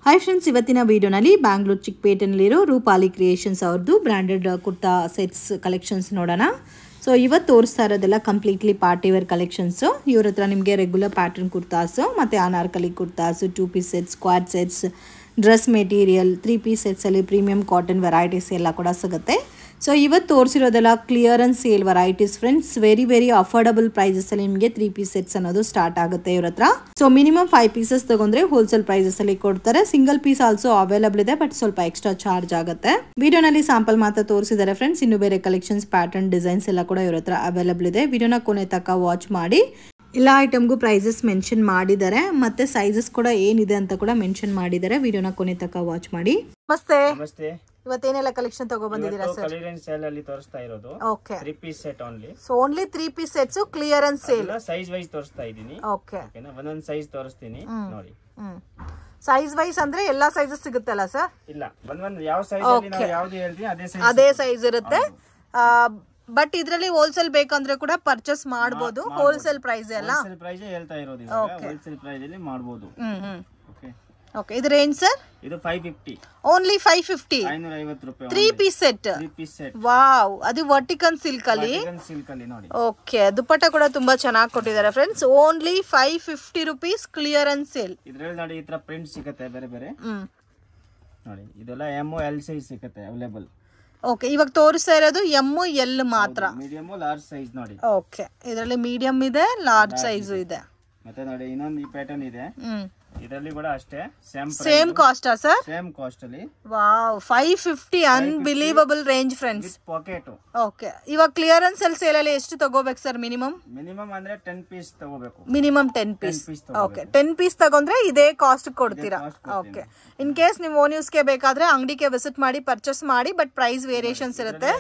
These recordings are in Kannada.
ಹಾಯ್ ಫ್ರೆಂಡ್ಸ್, ಇವತ್ತಿನ ವಿಡಿಯೋನಲ್ಲಿ ಬ್ಯಾಂಗ್ಳೂರ್ ಚಿಕ್ಕಪೇಟೆನಲ್ಲಿರೋ ರೂಪಾಲಿ ಕ್ರಿಯೇಷನ್ಸ್ ಅವ್ರದ್ದು ಬ್ರ್ಯಾಂಡೆಡ್ ಕುರ್ತಾ ಸೆಟ್ಸ್ ಕಲೆಕ್ಷನ್ಸ್ ನೋಡೋಣ. ಸೊ ಇವತ್ತು ತೋರಿಸ್ತಾ ಇರೋದೆಲ್ಲ ಕಂಪ್ಲೀಟ್ಲಿ ಪಾರ್ಟಿ ವೇರ್ ಕಲೆಕ್ಷನ್ಸು. ಇವ್ರ ಹತ್ರ ನಿಮಗೆ ರೆಗ್ಯುಲರ್ ಪ್ಯಾಟರ್ನ್ ಕುರ್ತಾಸು ಮತ್ತು Anarkali kurtas, 2 piece sets, squad sets, dress material, 3 piece ಸೆಟ್ಸಲ್ಲಿ ಪ್ರೀಮಿಯಂ ಕಾಟನ್ ವೆರೈಟೀಸ್ ಎಲ್ಲ ಕೂಡ ಸಿಗುತ್ತೆ. ಸೊ ಇವತ್ತು ತೋರಿಸಿರೋದೆಲ್ಲ clearance sale varieties friends. Very affordable ಪ್ರೈಸಸಲ್ಲಿ ನಿಮಗೆ 3 ಪೀಸ್ ಸೆಟ್ಸ್ ಅನ್ನೋದು ಸ್ಟಾರ್ಟ್ ಆಗುತ್ತೆ ಇವ್ರ ಹತ್ರ. ಸೊ ಮಿನಿಮಮ್ 5 ಪೀಸಸ್ ತಗೊಂಡ್ರೆ ಹೋಲ್ಸೇಲ್ ಪ್ರೈಸಸಲ್ಲಿ ಕೊಡ್ತಾರೆ. ಸಿಂಗಲ್ ಪೀಸ್ ಆಲ್ಸೋ ಅವೈಲಬಲ್ ಇದೆ, ಬಟ್ ಸ್ವಲ್ಪ ಎಕ್ಸ್ಟ್ರಾ ಚಾರ್ಜ್ ಆಗುತ್ತೆ. ವಿಡಿಯೋನಲ್ಲಿ ಸ್ಯಾಂಪಲ್ ಮಾತ್ರ ತೋರಿಸಿದ್ದಾರೆ ಫ್ರೆಂಡ್ಸ್. ಇನ್ನು ಬೇರೆ ಕಲೆಕ್ಷನ್ಸ್, ಪ್ಯಾಟರ್ನ್, ಡಿಸೈನ್ಸ್ ಎಲ್ಲ ಕೂಡ ಇವ್ರ ಹತ್ರ ಅವೈಲಬಲ್ ಇದೆ. ವಿಡಿಯೋನ ಕೊನೆ ತನಕ ವಾಚ್ ಮಾಡಿ. ಎಲ್ಲ ಐಟಮ್ಗೂ ಪ್ರೈಸಸ್ ಮೆನ್ಷನ್ ಮಾಡಿದ್ದಾರೆ, ಮತ್ತೆ ಸೈಜಸ್ ಕೂಡ ಏನಿದೆ ಅಂತ ಕೂಡ ಮೆನ್ಷನ್ ಮಾಡಿದ್ದಾರೆ. ವಿಡಿಯೋನ ಕೊನೆ ತನಕ ವಾಚ್ ಮಾಡಿ. ನಮಸ್ತೆ. ಇವತ್ತೇನೆಲ್ಲ ಕಲೆಕ್ಷನ್ ತಗೊಂಡ್ಬಂದಿದ್ದೀರಾ ಸರ್? ಕ್ಲಿಯರೆನ್ಸ್ ಸೇಲ್ ಅಲ್ಲಿ ತೋರಿಸ್ತಾ ಇರೋದು. Okay, 3 piece set only. So only 3 piece sets clearance sale. Size wise ತೋರಿಸ್ತಾ ಇದ್ದೀನಿ. ಓಕೆ, ಒಂದೊಂದು ಸೈಜ್ ತೋರಿಸ್ತೀನಿ ನೋಡಿ. ಸೈಜ್ ವೈಸ್ ಅಂದ್ರೆ ಎಲ್ಲಾ ಸೈಜಸ್ ಸಿಗುತ್ತಲ್ಲ ಸರ್? ಇಲ್ಲ, ಒಂದೊಂದು ಯಾವ ಸೈಜ್ ಅಲ್ಲಿ ನಾವು ಯಾವ್ದು ಹೇಳ್ತೀವಿ ಅದೇ ಸೈಜ್ ಇರುತ್ತೆ. ಬಟ್ ಇದ್ರಲ್ಲಿ ಹೋಲ್ಸೇಲ್ ಬೇಕಂದ್ರೆ ಕೂಡ ಪರ್ಚೇಸ್ ಮಾಡಬಹುದು. ಹೋಲ್ಸೇಲ್ ಪ್ರೈಸ್ ಎಲ್ಲ ಹೋಲ್ಸೇಲ್ ಪ್ರೈಸ್ ಹೇಳ್ತಾ ಇರೋದು. ಇವಾಗ ಹೋಲ್ಸೇಲ್ ಪ್ರೈಸ್ ಅಲ್ಲಿ ಮಾಡಬಹುದು. ಓಕೆ ಓಕೆ, ಇದು ರೇಂಜ್ ಸರ್? ಇದು 550. ಓನ್ಲಿ 550. 550 ರೂಪಾಯಿ. 3 piece set. 3 piece set. Wow, ಅದು ವರ್ಟಿಕಲ್ ಸಿಲ್ಕ್ ಅಲ್ಲಿ. ಸಿಲ್ಕ್ ಅಲ್ಲಿ ನೋಡಿ. ಓಕೆ, ದುಪ್ಪಟ್ಟ ಕೂಡ ತುಂಬಾ ಚೆನ್ನಾಗಿ ಕೊಟ್ಟಿದ್ದಾರೆ friends. Only 550 rupees clearance sale. ಇದ್ರಲ್ಲಿ ನೋಡಿ ಈ ತರ ಪ್ರಿಂಟ್ ಸಿಗುತ್ತೆ ಬೇರೆ ನೋಡಿ. ಇದೆಲ್ಲ ಎಮ್ ಎಲ್ ಸೈಜ್ ಸಿಗುತ್ತೆ ಅವೈಲೇಬಲ್. ಓಕೆ, ಇವಾಗ ತೋರಿಸ್ತಾ ಇರೋದು ಎಮ್ ಎಲ್ ಮಾತ್ರ. ಮೀಡಿಯಂ ಲಾರ್ಜ್ ಸೈಜ್ ನೋಡಿ. ಓಕೆ, ಇದರಲ್ಲಿ ಮೀಡಿಯಂ ಇದೆ, ಲಾರ್ಜ್ ಸೈಜ್ ಇದೆ. ಮತ್ತೆ ನೋಡಿ ಇನ್ನೊಂದು ಈ ಪ್ಯಾಟರ್ನ್ ಇದೆ. ಇದರಲ್ಲಿ ಕೂಡ ಅಷ್ಟೇ same cost sir? Same cost ಅಲ್ಲಿ. Wow, 550 unbelievable range friends. Pocket. Okay, ಇವಾಗ ಕ್ಲಿಯರೆನ್ಸ್ ಸೇಲ್ ಅಲ್ಲಿ ಎಷ್ಟು ತಗೋಬೇಕು ಸರ್ ಮಿನಿಮಮ್? ಮಿನಿಮಮ್ ಅಂದ್ರೆ 10 ಪೀಸ್ ತಗೋಬೇಕು. Minimum 10 piece. ಓಕೆ, 10 ಪೀಸ್ ತಗೊಂಡ್ರೆ ಇದೇ ಕಾಸ್ಟ್ ಕೊಡ್ತೀರಾ? ಓಕೆ, ಇನ್ ಕೇಸ್ ನೀವು ಓನ್ ಯೂಸ್ಗೆ ಬೇಕಾದ್ರೆ ಅಂಗಡಿಗೆ ವಿಸಿಟ್ ಮಾಡಿ ಪರ್ಚೇಸ್ ಮಾಡಿ, ಬಟ್ ಪ್ರೈಸ್ ವೇರಿಯೇಷನ್ಸ್ ಇರುತ್ತೆ.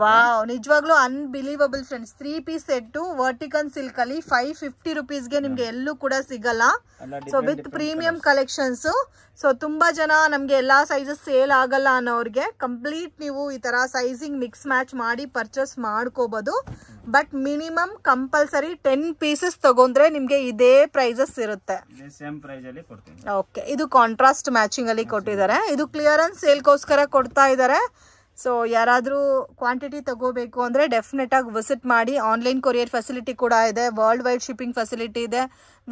ವಾವ್, ನಿಜವಾಗ್ಲೂ unbelievable friends. 3 piece set vertical silk ಅಲ್ಲಿ 550 ರುಪೀಸ್ಗೆ ನಿಮ್ಗೆ ಎಲ್ಲೂ ಕೂಡ ಸಿಗಲ್ಲ. So with premium collections. So ತುಂಬಾ ಜನ ನಮ್ಗೆ ಎಲ್ಲಾ ಸೈಜಸ್ ಸೇಲ್ ಆಗಲ್ಲ ಅನ್ನೋರ್ಗೆ ಕಂಪ್ಲೀಟ್ ನೀವು ಈ ತರ ಸೈಜಿಂಗ್ ಮಿಕ್ಸ್ ಮ್ಯಾಚ್ ಮಾಡಿ ಪರ್ಚೇಸ್ ಮಾಡ್ಕೋಬಹುದು. ಬಟ್ ಮಿನಿಮಮ್ ಕಂಪಲ್ಸರಿ 10 ಪೀಸಸ್ ತಗೊಂಡ್ರೆ ನಿಮ್ಗೆ ಇದೇ ಪ್ರೈಸಸ್ ಇರುತ್ತೆ. ಓಕೆ, ಇದು ಕಾಂಟ್ರಾಸ್ಟ್ ಮ್ಯಾಚಿಂಗ್ ಅಲ್ಲಿ ಕೊಟ್ಟಿದ್ದಾರೆ. ಇದು ಕ್ಲಿಯರೆನ್ಸ್ ಸೇಲ್ಗೋಸ್ಕರ ಕೊಡ್ತಾ ಇದ್ದಾರೆ. ಸೊ ಯಾರಾದ್ರೂ ಕ್ವಾಂಟಿಟಿ ತಗೋಬೇಕು ಅಂದ್ರೆ ಡೆಫಿನೆಟ್ ಆಗಿ ವಿಸಿಟ್ ಮಾಡಿ. ಆನ್ಲೈನ್ ಕೊರಿಯರ್ ಫೆಸಿಲಿಟಿ ಕೂಡ ಇದೆ, ವರ್ಲ್ಡ್ ವೈಡ್ ಶಿಪ್ಪಿಂಗ್ ಫೆಸಿಲಿಟಿ ಇದೆ.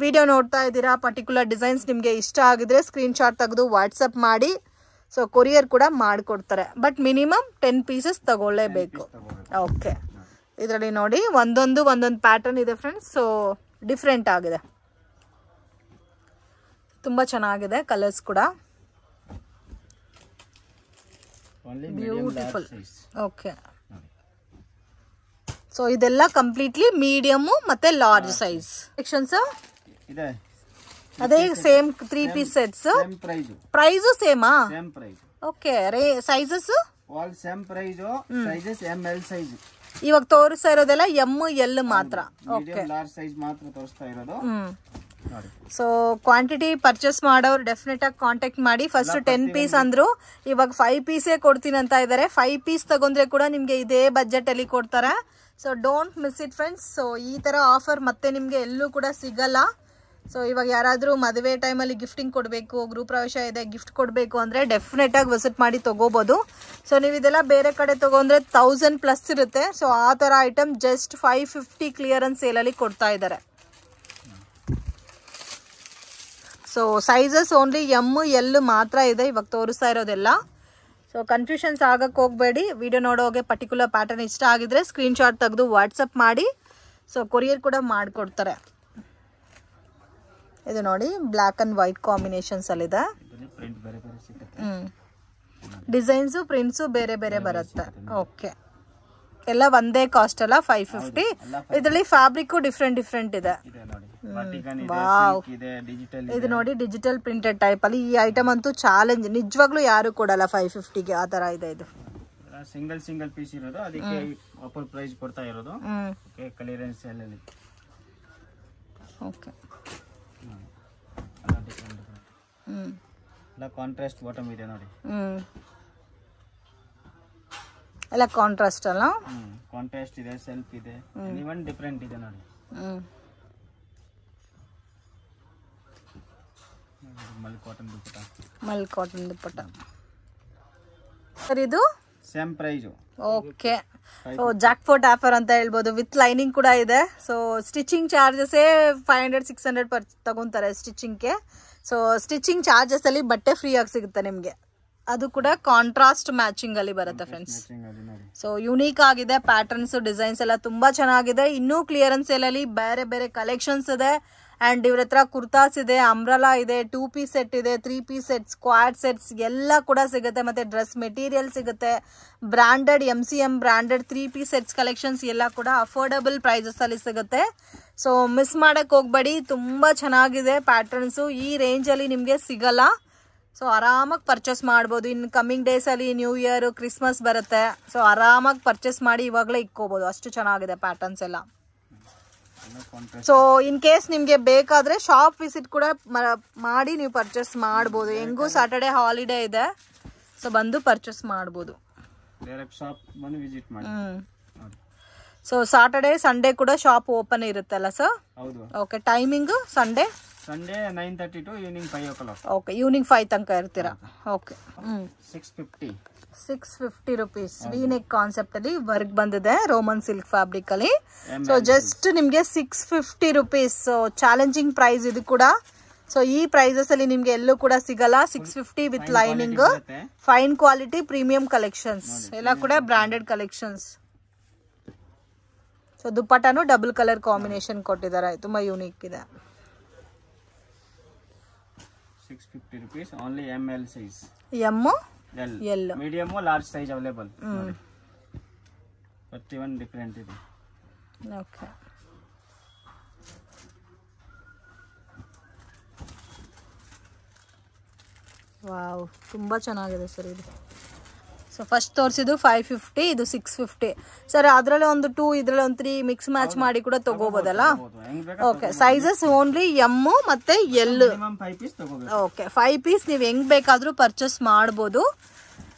ವಿಡಿಯೋ ನೋಡ್ತಾ ಇದ್ದೀರಾ, ಪರ್ಟಿಕ್ಯುಲರ್ ಡಿಸೈನ್ಸ್ ನಿಮಗೆ ಇಷ್ಟ ಆಗಿದ್ರೆ ಸ್ಕ್ರೀನ್ ಶಾಟ್ ತೆಗೆದು ವಾಟ್ಸಪ್ ಮಾಡಿ. ಸೊ ಕೊರಿಯರ್ ಕೂಡ ಮಾಡಿಕೊಡ್ತಾರೆ, ಬಟ್ ಮಿನಿಮಮ್ 10 ಪೀಸಸ್ ತಗೊಳ್ಳೇಬೇಕು. ಓಕೆ, ಇದರಲ್ಲಿ ನೋಡಿ ಒಂದೊಂದು ಪ್ಯಾಟರ್ನ್ ಇದೆ ಫ್ರೆಂಡ್ಸ್. ಸೊ ಡಿಫ್ರೆಂಟ್ ಆಗಿದೆ, ತುಂಬ ಚೆನ್ನಾಗಿದೆ ಕಲರ್ಸ್ ಕೂಡ. ಬ್ಯೂಟಿಫುಲ್. ಓಕೆ, ಸೊ ಇದೆಲ್ಲ ಕಂಪ್ಲೀಟ್ಲಿ ಮೀಡಿಯಮ್ ಮತ್ತೆ ಲಾರ್ಜ್ ಸೈಜ್ ಸೆಕ್ಷನ್ಸ್ ಇದೆ. ಅದೇ ಸೇಮ್ 3 ಪೀಸ್ ಸೆಟ್ಸ್. ಪ್ರೈಸು ಸೇಮಾ? Okay, sizes all same price. Sizes M L size. ಇವಾಗ ತೋರಿಸ್ತಾ ಇರೋದೆಲ್ಲ ಎಮ್ ಎಲ್ ಮಾತ್ರ. ಓಕೆ, ಲಾರ್ಜ್ ಸೈಜ್ ಮಾತ್ರ ತೋರಿಸ್ತಾ ಇರೋದು. ಸೊ ಕ್ವಾಂಟಿಟಿ ಪರ್ಚೇಸ್ ಮಾಡೋರು ಡೆಫಿನೆಟ್ ಆಗಿ ಕಾಂಟ್ಯಾಕ್ಟ್ ಮಾಡಿ. ಫಸ್ಟ್ 10 ಪೀಸ್ ಅಂದ್ರು, ಇವಾಗ 5 ಪೀಸೇ ಕೊಡ್ತೀನಿ ಅಂತ ಇದ್ದಾರೆ. 5 ಪೀಸ್ ತಗೊಂಡ್ರೆ ಕೂಡ ನಿಮ್ಗೆ ಇದೇ ಬಜೆಟ್ ಅಲ್ಲಿ ಕೊಡ್ತಾರೆ. So don't miss it friends. So ಈ ತರ ಆಫರ್ ಮತ್ತೆ ನಿಮ್ಗೆ ಎಲ್ಲೂ ಕೂಡ ಸಿಗಲ್ಲ. ಸೊ ಇವಾಗ ಯಾರಾದ್ರೂ ಮದುವೆ ಟೈಮಲ್ಲಿ ಗಿಫ್ಟಿಂಗ್ ಕೊಡಬೇಕು, ಗೃಹ ಪ್ರವೇಶ ಇದೆ, ಗಿಫ್ಟ್ ಕೊಡಬೇಕು ಅಂದ್ರೆ ಡೆಫಿನೆಟ್ ಆಗಿ ವಿಸಿಟ್ ಮಾಡಿ ತಗೋಬಹುದು. ಸೊ ನೀವು ಇದೆಲ್ಲ ಬೇರೆ ಕಡೆ ತಗೊಂಡ್ರೆ 1000+ ಇರುತ್ತೆ. ಸೊ ಆ ತರ ಐಟಮ್ ಜಸ್ಟ್ 550 ಕ್ಲಿಯರೆನ್ಸ್ ಸೇಲ್ ಅಲ್ಲಿ ಕೊಡ್ತಾ ಇದ್ದಾರೆ. So sizes only M L ಮಾತ್ರ ಇದೆ ಇವಾಗ ತೋರಿಸ್ತಾ ಇರೋದೆಲ್ಲ. ಸೊ ಕನ್ಫ್ಯೂಷನ್ಸ್ ಆಗಕ್ಕೆ ಹೋಗಬೇಡಿ. ವಿಡಿಯೋ ನೋಡೋಗೆ ಪರ್ಟಿಕ್ಯುಲರ್ ಪ್ಯಾಟರ್ನ್ ಇಷ್ಟ ಆಗಿದ್ರೆ ಸ್ಕ್ರೀನ್ ಶಾಟ್ ತೆಗೆದು ವಾಟ್ಸಪ್ ಮಾಡಿ. ಸೊ ಕೊರಿಯರ್ ಕೂಡ ಮಾಡಿಕೊಡ್ತಾರೆ. ಇದು ನೋಡಿ ಬ್ಲ್ಯಾಕ್ ಅಂಡ್ ವೈಟ್ ಕಾಂಬಿನೇಷನ್ಸ್ ಅಲ್ಲಿದೆ. ಡಿಸೈನ್ಸು ಪ್ರಿಂಟ್ಸು ಬೇರೆ ಬೇರೆ ಬರುತ್ತೆ. ಓಕೆ, ಎಲ್ಲ ಒಂದೇ ಕಾಸ್ಟ್ ಅಲ್ಲ, 550. ಇದರಲ್ಲಿ ಫ್ಯಾಬ್ರಿಕ್ ಡಿಫ್ರೆಂಟ್ ಇದೆ. ವಾವ್, ಇದು ನೋಡಿ ಡಿಜಿಟಲ್ ಪ್ರಿಂಟೆಡ್ ಟೈಪ್ ಅಲ್ಲಿ. ಈ ಐಟಮ್ ಅಂತೂ ಚಾಲೆಂಜ್, ನಿಜವಾಗ್ಲೂ ಯಾರು ಕೊಡಲ್ಲ 550ಗೆ. ಆ ತರ ಇದೆ. ಇದು ಸಿಂಗಲ್ ಪೀಸ್ ಇರೋದು, ಅದಕ್ಕೆ ಆಫರ್ ಪ್ರೈಸ್ ಕೊಡ್ತಾ ಇರೋದು. ಓಕೆ, ಕ್ಲಿಯರೆನ್ಸ್ ಸೇಲ್ ಅಲ್ಲಿ. ಓಕೆ, ಎಲ್ಲ ಕಾಂಟ್ರಾಸ್ಟ್ ಬಾಟಮ್ ಇದೆ ನೋಡಿ. ಎಲ್ಲ ಕಾಂಟ್ರಾಸ್ಟ್ ಅಲ್ಲ? ಕಾಂಟ್ರಾಸ್ಟ್ ಇದೆ, ಸೆಲ್ಫ್ ಇದೆ, ಇವನ್ ಡಿಫರೆಂಟ್ ಇದೆ ನೋಡಿ. ಮಲ್ ಕಾಟನ್ ದುಪ್ಪಟ್ಟ ಸರ್. ಇದು same price. Okay. So jackpot offer ಅಂತ ಹೇಳ್ಬೋದು, ವಿತ್ ಲೈನಿಂಗ್ ಕೂಡ ಇದೆ. ಸೊ ಸ್ಟಿಚಿಂಗ್ ಚಾರ್ಜಸ್ಸೇ 500-600 ತಗೊಂತಾರೆ ಸ್ಟಿಚಿಂಗ್ಗೆ. ಸೊ ಸ್ಟಿಚಿಂಗ್ ಚಾರ್ಜಸ್ ಅಲ್ಲಿ ಬಟ್ಟೆ ಫ್ರೀ ಆಗಿ ಸಿಗುತ್ತೆ ನಿಮಗೆ. ಅದು ಕೂಡ ಕಾಂಟ್ರಾಸ್ಟ್ ಮ್ಯಾಚಿಂಗ್ ಅಲ್ಲಿ ಬರುತ್ತೆ ಫ್ರೆಂಡ್ಸ್. ಸೊ ಯುನೀಕ್ ಆಗಿದೆ, ಪ್ಯಾಟರ್ನ್ಸ್ ಡಿಸೈನ್ಸ್ ಎಲ್ಲ ತುಂಬಾ ಚೆನ್ನಾಗಿದೆ. ಇನ್ನೂ ಕ್ಲಿಯರೆನ್ಸ್ ಸೇಲಲ್ಲಿ ಬೇರೆ ಬೇರೆ ಕಲೆಕ್ಷನ್ಸ್ ಇದೆ. ಅಂಡ್ ಇವ್ರ ಹತ್ರ ಕುರ್ತಾಸ್ ಇದೆ, ಅಂಬ್ರಲಾ ಇದೆ, 2 ಪೀಸ್ ಸೆಟ್ ಇದೆ, 3 ಪೀಸ್ ಸೆಟ್, ಸ್ಕ್ವಾಡ್ ಸೆಟ್ಸ್ ಎಲ್ಲ ಕೂಡ ಸಿಗುತ್ತೆ. ಮತ್ತೆ ಡ್ರೆಸ್ ಮೆಟೀರಿಯಲ್ ಸಿಗುತ್ತೆ, branded MCM branded 3 piece sets collections ಎಲ್ಲ ಕೂಡ ಅಫೋರ್ಡಬಲ್ ಪ್ರೈಸಸ್ ಅಲ್ಲಿ ಸಿಗುತ್ತೆ. ಸೊ ಮಿಸ್ ಮಾಡಕ್ ಹೋಗ್ಬೇಡಿ, ತುಂಬಾ ಚೆನ್ನಾಗಿದೆ ಪ್ಯಾಟರ್ನ್ಸ್. ಈ ರೇಂಜ್ ಅಲ್ಲಿ ನಿಮ್ಗೆ ಸಿಗಲ್ಲ. ಸೊ ಆರಾಮಾಗಿ ಪರ್ಚೇಸ್ ಮಾಡ್ಬೋದು. ಇನ್ನು ಕಮ್ಮಿಂಗ್ ಡೇಸ್ ಅಲ್ಲಿ ನ್ಯೂ ಇಯರ್, ಕ್ರಿಸ್ಮಸ್ ಬರುತ್ತೆ. ಸೊ ಆರಾಮಾಗಿ ಪರ್ಚೇಸ್ ಮಾಡಿ ಇವಾಗಲೇ ಇಕ್ಕೋಬಹುದು, ಅಷ್ಟು ಚೆನ್ನಾಗಿದೆ ಪ್ಯಾಟರ್ನ್ಸ್ ಎಲ್ಲ. ಸೊ ಇನ್ ಕೇಸ್ ನಿಮ್ಗೆ ಬೇಕಾದ್ರೆ ಶಾಪ್ ವಿಸಿಟ್ ಕೂಡ ಮಾಡಿ ನೀವು ಪರ್ಚೇಸ್ ಮಾಡ್ಬೋದು. ಹೆಂಗೂ ಸಾಟರ್ಡೆ ಹಾಲಿಡೇ ಇದೆ, ಸೊ ಬಂದು ಪರ್ಚೇಸ್ ಮಾಡ್ಬೋದು. ಸೊ ಸಾಟರ್ಡೆ ಸಂಡೇ ಕೂಡ ಶಾಪ್ ಓಪನ್ ಇರುತ್ತಲ್ಲ sir? Okay. Timing Sunday 9:30 to evening 5 o'clock. Okay, evening 5 ತನಕ ಇರ್ತೀರಾ. Okay. 650 rupees V neck concept ಅಲ್ಲಿ ವರ್ಕ್ ಬಂದಿದೆ, ರೋಮನ್ ಸಿಲ್ಕ್ ಫ್ಯಾಬ್ರಿಕ್ ಅಲ್ಲಿ. ಸೊ ಜಸ್ಟ್ ನಿಮ್ಗೆ 650 rupees. ಸೊ ಚಾಲೆಂಜಿಂಗ್ ಪ್ರೈಸ್ ಇದು ಕೂಡ. ಸೊ ಈ ಪ್ರೈಸಸ್ ಅಲ್ಲಿ ನಿಮ್ಗೆ ಎಲ್ಲೂ ಕೂಡ ಸಿಗಲ್ಲ. 650 with lining, fine quality, premium collections ಎಲ್ಲ ಕೂಡ ಬ್ರಾಂಡೆಡ್ ಕಲೆಕ್ಷನ್ಸ್. ಸೊ ದುಪ್ಪಟ್ಟನು ಡಬಲ್ ಕಲರ್ ಕಾಂಬಿನೇಷನ್ ಕೊಟ್ಟಿದ್ದಾರೆ, ತುಂಬಾ ಯೂನಿಕ್ ಇದೆ. 650 rupees only. ML size. M L medium large size available. ಪ್ರತಿಯೊಂದು ಡಿಫರೆಂಟ್ ಇದೆ. ಓಕೆ. ವಾವ್, ತುಂಬಾ ಚೆನ್ನಾಗಿದೆ ಸರ್ ಇದು. ಸೊ ಫಸ್ಟ್ ತೋರಿಸಿದ್ದು 550, ಇದು 650 ಸರ್. ಅದರಲ್ಲಿ ಒಂದು 2, ಇದರಲ್ಲಿ ಒಂದು 3 ಮಿಕ್ಸ್ ಮ್ಯಾಚ್ ಮಾಡಿ ಕೂಡ ತಗೋಬೋದಲ್ಲ? ಓಕೆ. ಸೈಜಸ್ ಓನ್ಲಿ M ಮತ್ತೆ L. ಓಕೆ. 5 ಪೀಸ್ ನೀವು ಹೆಂಗ್ ಬೇಕಾದ್ರೂ ಪರ್ಚೇಸ್ ಮಾಡ್ಬೋದು.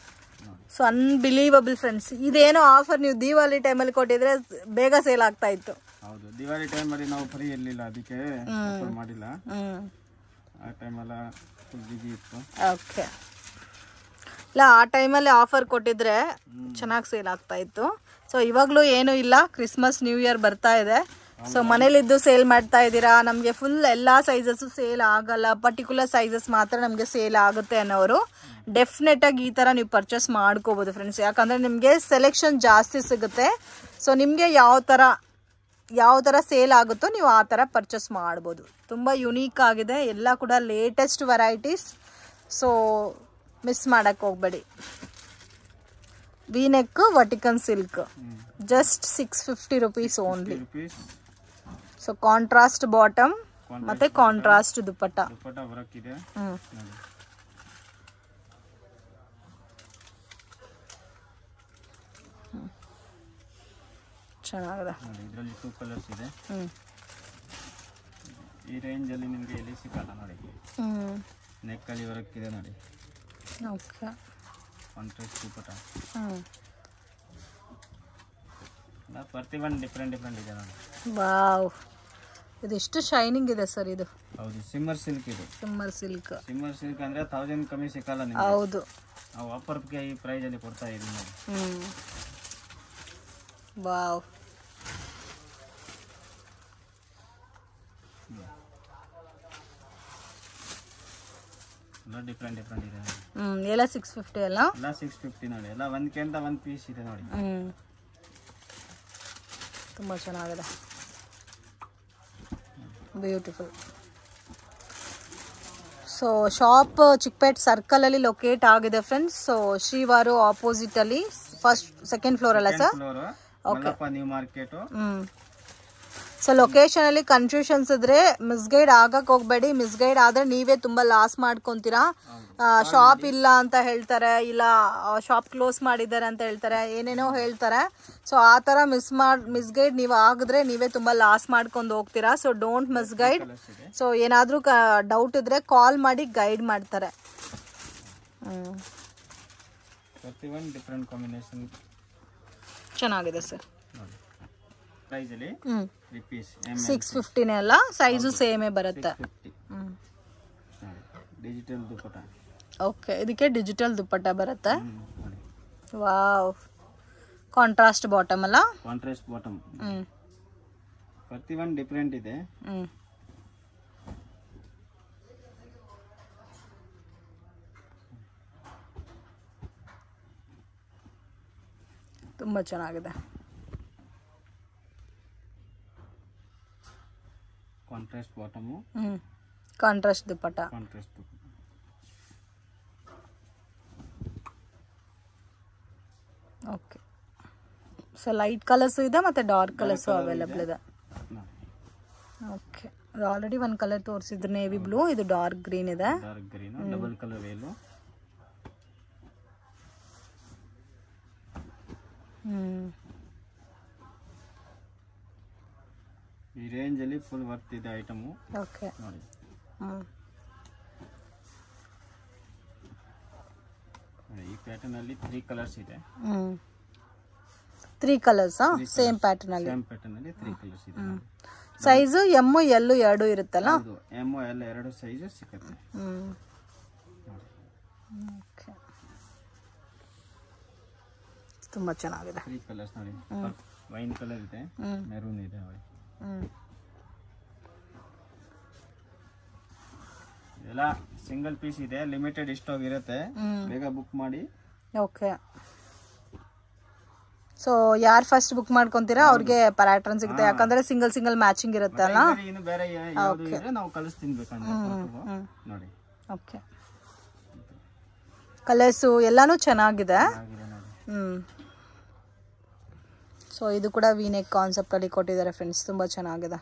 So unbelievable friends. ಇದೇನೋ ಆಫರ್ ನೀವು ದಿವಾಲಿ ಟೈಮಲ್ಲಿ ಕೊಟ್ಟಿದ್ರೆ ಬೇಗ ಸೇಲ್ ಆಗ್ತಾ ಇತ್ತು. ಹೌದು, ದಿವಾಲಿ ಟೈಮಲ್ಲಿ ನಾವು ಫ್ರೀ ಇರಲಿಲ್ಲ, ಅದಕ್ಕೆ ಆಫರ್ ಮಾಡಿಲ್ಲ. ಆ ಟೈಮೆಲ್ಲ ಫುಲ್ ಬಿಜಿ ಇತ್ತು. ಓಕೆ. ಇಲ್ಲ, ಆ ಟೈಮಲ್ಲಿ ಆಫರ್ ಕೊಟ್ಟಿದ್ರೆ ಚೆನ್ನಾಗಿ ಸೇಲ್ ಆಗ್ತಾ ಇತ್ತು. ಸೊ ಇವಾಗಲೂ ಏನೂ ಇಲ್ಲ, ಕ್ರಿಸ್ಮಸ್ ನ್ಯೂ ಇಯರ್ ಬರ್ತಾ ಇದೆ. ಸೊ ಮನೇಲಿದ್ದು ಸೇಲ್ ಮಾಡ್ತಾ ಇದ್ದೀರಾ, ನಮಗೆ ಫುಲ್ ಎಲ್ಲ ಸೈಜಸ್ಸು ಸೇಲ್ ಆಗಲ್ಲ, ಪರ್ಟಿಕ್ಯುಲರ್ ಸೈಜಸ್ ಮಾತ್ರ ನಮಗೆ ಸೇಲ್ ಆಗುತ್ತೆ ಅನ್ನೋರು ಡೆಫಿನೆಟ್ ಆಗಿ ಈ ಥರ ನೀವು ಪರ್ಚೇಸ್ ಮಾಡ್ಕೋಬೋದು ಫ್ರೆಂಡ್ಸ್. ಯಾಕಂದರೆ ನಿಮಗೆ ಸೆಲೆಕ್ಷನ್ ಜಾಸ್ತಿ ಸಿಗುತ್ತೆ. ಸೊ ನಿಮಗೆ ಯಾವ ಥರ ಸೇಲ್ ಆಗುತ್ತೋ ನೀವು ಆ ಥರ ಪರ್ಚೇಸ್ ಮಾಡ್ಬೋದು. ತುಂಬ ಯುನೀಕ್ ಆಗಿದೆ, ಎಲ್ಲ ಕೂಡ ಲೇಟೆಸ್ಟ್ ವೆರೈಟೀಸ್. ಸೊ ಮಿಸ್ ಮಾಡಕ್ಕೆ ಹೋಗ್ಬೇಡಿ. ವಿ ನೆಕ್ ವರ್ಟಿಕನ್ silk, just 650 rupees only. So contrast bottom ಮತ್ತೆ ಕಾಂಟ್ರಾಸ್ಟ್ ದುಪ್ಪಟ್ಟ. ಚೆನ್ನಾಗಿದೆ. ಇದರಲ್ಲಿ 2 ಕಲರ್ಸ್ ಇದೆ. ಈ ರೇಂಜ್ ಅಲ್ಲಿ ನಿಮಗೆ ಎಲ್ಲಿ ಸಿಗಲ್ಲ ನೋಡಿ. ನೆಕ್ ಅಲ್ಲಿ ವರ್ಕ್ ಇದೆ ನೋಡಿ. ಓಕೆ. ಕಾಂಟ್ರಾಸ್ಟ್ ದುಪ್ಪಟ್ಟ. ಪ್ರತಿಯೊಂದು ಡಿಫರೆಂಟ್ ಇದೆ ನೋಡಿ. ವಾವ್, ಇದೆಷ್ಟು ಶೈನಿಂಗ್ ಇದೆ ಸರ್ ಇದು. ಹೌದು, ಸಿಮ್ಮರ್ ಸಿಲ್ಕ್ ಇದು. ಸಿಮ್ಮರ್ ಸಿಲ್ಕ್ ಅಂದ್ರೆ 1000 ಕಮ್ಮಿ ಸಿಕ್ಕಲ್ಲ ನಿಮಗೆ. ಹೌದು, ನಾವು ಆಫರ್ಗೆ ಈ ಪ್ರೈಸ್ ಅಲ್ಲಿ ಕೊಡ್ತಾ ಇದೀವಿ ನೋಡಿ. ವಾವ್, ಡಿಫರೆಂಟ್ ಇದೆ. ಎಲ್ಲ 650 ಅಲ್ಲ? ಎಲ್ಲ 650 ನೋಡಿ. ಎಲ್ಲ ಒಂದಕ್ಕಿಂತ ಒಂದು ಪೀಸ್ ಇದೆ ನೋಡಿ. ತುಂಬ ಚೆನ್ನಾಗಿದೆ, beautiful. So shop Chickpet circle ಅಲ್ಲಿ ಲೊಕೇಟ್ ಆಗಿದೆ ಫ್ರೆಂಡ್ಸ್. ಸೊ ಶ್ರೀವಾರು ಆಪೋಸಿಟ್ ಅಲ್ಲಿ ಸೆಕೆಂಡ್ ಫ್ಲೋರ್ ಅಲ್ಲ sir? Okay. New market. So location ಅಲ್ಲಿ ಕನ್ಫ್ಯೂಷನ್ಸ್ ಇದ್ರೆ ಮಿಸ್ಗೈಡ್ ಆಗಕ್ ಹೋಗ್ಬೇಡಿ. ಮಿಸ್ಗೈಡ್ ಆದ್ರೆ ನೀವೇ ತುಂಬಾ ಲಾಸ್ ಮಾಡ್ಕೊಂತೀರಾ. ಶಾಪ್ ಇಲ್ಲ ಅಂತ ಹೇಳ್ತಾರೆ, ಇಲ್ಲ ಶಾಪ್ ಕ್ಲೋಸ್ ಮಾಡಿದ್ದಾರೆ ಅಂತ ಹೇಳ್ತಾರೆ, ಏನೇನೋ ಹೇಳ್ತಾರೆ. ಸೊ ಆ ತರ ಮಿಸ್ಗೈಡ್ ನೀವು ಆಗಿದ್ರೆ ನೀವೇ ತುಂಬಾ ಲಾಸ್ ಮಾಡ್ಕೊಂಡು ಹೋಗ್ತೀರಾ. So don't misguide. ಸೊ ಏನಾದ್ರೂ ಡೌಟ್ ಇದ್ರೆ ಕಾಲ್ ಮಾಡಿ ಗೈಡ್ ಮಾಡ್ತಾರೆ. ಚೆನ್ನಾಗಿದೆ ಸರ್. 650 ಅಲ್ಲ, ಸೈಜು ಸೇಮೇ ಬರುತ್ತೆ. ಡಿಜಿಟಲ್ ದುಪ್ಪಟ. ಓಕೆ, ಇದಕ್ಕೆ ಡಿಜಿಟಲ್ ದುಪ್ಪಟ್ಟ ಬರುತ್ತೆ. ನೋಡಿ. ವಾವ್, ಕಾಂಟ್ರಾಸ್ಟ್ ಬಾಟಮ್ ಅಲ್ಲ? Contrast bottom. ಪ್ರತಿಯೊಂದು ಡಿಫ್ರೆಂಟ್ ಇದೆ. ತುಂಬ ಚೆನ್ನಾಗಿದೆ. Contrast bottom, contrast dupatta. Contrast ದುಪ್ಪಟ್ಟ. ಓಕೆ, ಸೊ ಲೈಟ್ ಕಲರ್ಸು ಇದೆ ಮತ್ತು ಡಾರ್ಕ್ ಕಲರ್ಸು ಅವೈಲೇಬಲ್ ಇದೆ. ಓಕೆ, ಅದು ಆಲ್ರೆಡಿ ಒಂದು ಕಲರ್ ತೋರಿಸಿದ್ರು, ನೇವಿ ಬ್ಲೂ. ಇದು ಡಾರ್ಕ್ ಗ್ರೀನ್ ಇದೆ. Dark green, double colour Velu. ಈ ರೇಂಜ್ ಅಲ್ಲಿ ಫುಲ್ ವರ್ತ್ ಇದೆ ಐಟಮು. ಓಕೆ, ನೋಡಿ. ಈ ಪ್ಯಾಟರ್ನ್ ಅಲ್ಲಿ 3 ಕಲರ್ಸ್ ಇದೆ. 3 ಕಲರ್ಸ್ ಸೇಮ್ ಪ್ಯಾಟರ್ನ್ ಅಲ್ಲಿ. ಸೇಮ್ ಪ್ಯಾಟರ್ನ್ ಅಲ್ಲಿ 3 ಕಲರ್ಸ್ ಇದೆ. ಸೈಜು ಎಮ್ ಎಲ್ ಎರಡು ಇರುತ್ತಲ್ಲ? ಹೌದು, ಎಮ್ ಎಲ್ ಎರಡು ಸೈಜ್ ಸಿಗುತ್ತೆ. ಓಕೆ, ತುಂಬಾ ಚೆನ್ನಾಗಿದೆ. 3 ಕಲರ್ಸ್ ನೋಡಿ. ವೈನ್ ಕಲರ್ ಇದೆ, ಮೆರೂನ್ ಇದೆ. ಎಲ್ಲ ಸಿಂಗಲ್ ಪೀಸ್ ಇದೆ, ಲಿಮಿಟೆಡ್ ಸ್ಟಾಕ್ ಇರುತ್ತೆ, ಬೇಗ ಬುಕ್ ಮಾಡಿ. ಓಕೆ, ಸೊ ಯಾರು ಫಸ್ಟ್ ಬುಕ್ ಮಾಡ್ಕೊಂತೀರಾ ಅವ್ರಿಗೆ ಪ್ಯಾಟರ್ನ್ ಸಿಗುತ್ತೆ, ಯಾಕಂದ್ರೆ ಸಿಂಗಲ್ ಸಿಂಗಲ್ ಮ್ಯಾಚಿಂಗ್ ಇರುತ್ತೆ ಅಲ್ಲ? ಇನ್ನು ಬೇರೆ ಯಾವುದು ಇದ್ರೆ ನಾವು ಕಳಿಸ್ತೀನಿ ಬೇಕಂದ್ರೆ. ನೋಡಿ. ಓಕೆ, ಕಲರ್ಸು ಎಲ್ಲಾನು ಚೆನ್ನಾಗಿದೆ. ಸೊ ಇದು ಕೂಡ ವಿನೆಕ್ ಕಾನ್ಸೆಪ್ಟ್ ಅಲ್ಲಿ ಕೊಟ್ಟಿದ್ದಾರೆ ಫ್ರೆಂಡ್ಸ್, ತುಂಬಾ ಚೆನ್ನಾಗಿದೆ.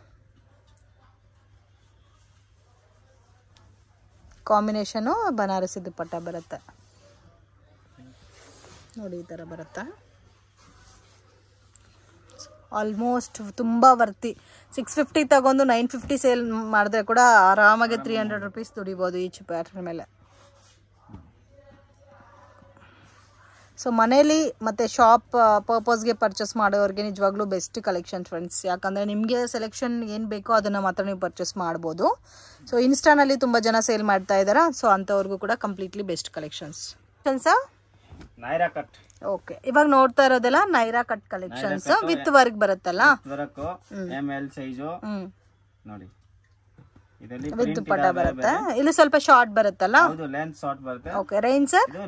ಕಾಂಬಿನೇಷನು ಬನಾರಸಿ ದುಪ್ಪಟ್ಟ ಬರುತ್ತೆ ನೋಡಿ, ಈ ಥರ ಬರುತ್ತೆ. ಆಲ್ಮೋಸ್ಟ್ ತುಂಬ ವರ್ತಿ. 650 ತಗೊಂಡು 950 ಸೇಲ್ ಮಾಡಿದ್ರೆ ಕೂಡ ಆರಾಮಾಗಿ 300 ರುಪೀಸ್ ದುಡಿಬೋದು ಈಚ್ ಪ್ಯಾಟರ್ನ್ ಮೇಲೆ. ಸೊ ಮನೇಲಿ ಮತ್ತು ಶಾಪ್ ಪರ್ಪಸ್ಗೆ ಪರ್ಚೇಸ್ ಮಾಡೋರಿಗೆ ನಿಜವಾಗ್ಲೂ ಬೆಸ್ಟ್ ಕಲೆಕ್ಷನ್ ಫ್ರೆಂಡ್ಸ್, ಯಾಕಂದರೆ ನಿಮಗೆ ಸೆಲೆಕ್ಷನ್ ಏನು ಬೇಕೋ ಅದನ್ನು ಮಾತ್ರ ನೀವು ಪರ್ಚೇಸ್ ಮಾಡ್ಬೋದು. ಸೊ ಇನ್ಸ್ಟಾನಲ್ಲಿ ತುಂಬ ಜನ ಸೇಲ್ ಮಾಡ್ತಾ ಇದ್ದಾರೆ, ಸೊ ಅಂಥವ್ರಿಗೂ ಕೂಡ completely best collections. Naira cut. Okay, ಇವಾಗ ನೋಡ್ತಾ ಇರೋದೆಲ್ಲ Naira cut collections with work ಬರುತ್ತಲ್ಲ? ವರ್ಕ್, ಎಮ್ ಎಲ್ ಸೈಜು ನೋಡಿ. ಇದರಲ್ಲಿ ವಿತ್ ದುಪ್ಪಟ್ಟ ಬರುತ್ತೆ. ಇಲ್ಲಿ ಸ್ವಲ್ಪ ಶಾರ್ಟ್ ಬರುತ್ತಲ್ಲ? ಹೌದು, ಲೆಂತ್ ಶಾರ್ಟ್ ಬರುತ್ತೆ. Okay, range sir? ಇದು